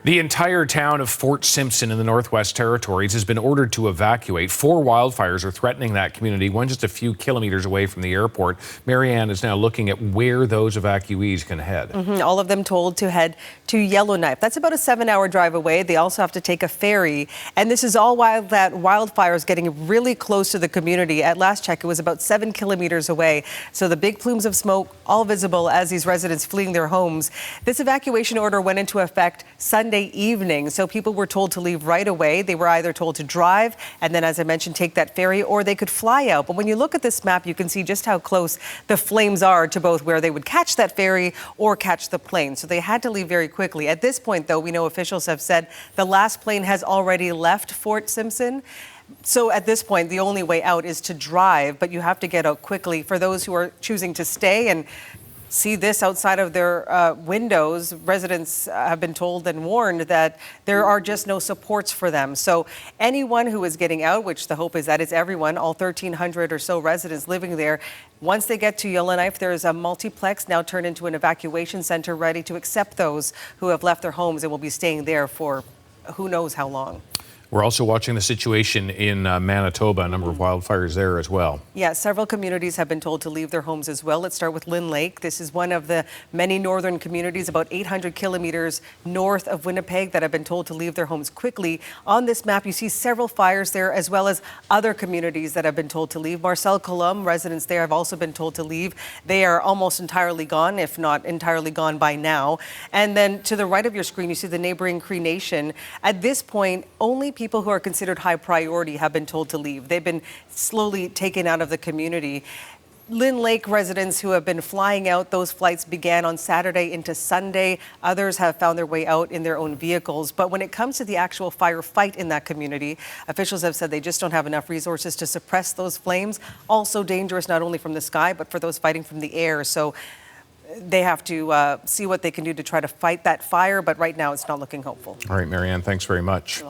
The entire town of Fort Simpson in the Northwest Territories has been ordered to evacuate. 4 wildfires are threatening that community, one just a few kilometers away from the airport. Marianne is now looking at where those evacuees can head. All of them told to head to Yellowknife. That's about a 7-hour drive away. They also have to take a ferry. And this is all while that wildfire is getting really close to the community. At last check, it was about 7 kilometers away. So the big plumes of smoke, all visible as these residents fleeing their homes. This evacuation order went into effect Sunday evening, so people were told to leave right away. They were either told to drive and then, as I mentioned, take that ferry, or they could fly out. But when you look at this map, you can see just how close the flames are to both where they would catch that ferry or catch the plane. So they had to leave very quickly. At this point, though, we know officials have said the last plane has already left Fort Simpson. So at this point, the only way out is to drive, but you have to get out quickly. For those who are choosing to stay and see this outside of their windows, residents have been told and warned that there are just no supports for them. So anyone who is getting out, which the hope is that it's everyone, all 1,300 or so residents living there, once they get to Yellowknife, there's a multiplex now turned into an evacuation center ready to accept those who have left their homes and will be staying there for who knows how long. We're also watching the situation in Manitoba, a number of wildfires there as well. Yeah, several communities have been told to leave their homes as well. Let's start with Lynn Lake. This is one of the many northern communities about 800 kilometers north of Winnipeg that have been told to leave their homes quickly. On this map, you see several fires there, as well as other communities that have been told to leave. Marcel Colum, residents there have also been told to leave. They are almost entirely gone, if not entirely gone by now. And then to the right of your screen, you see the neighboring Cree Nation. At this point, only people who are considered high priority have been told to leave. They've been slowly taken out of the community. Lynn Lake residents who have been flying out, those flights began on Saturday into Sunday. Others have found their way out in their own vehicles. But when it comes to the actual firefight in that community, officials have said they just don't have enough resources to suppress those flames. Also dangerous not only from the sky, but for those fighting from the air. So they have to see what they can do to try to fight that fire. But right now, it's not looking hopeful. All right, Marianne, thanks very much.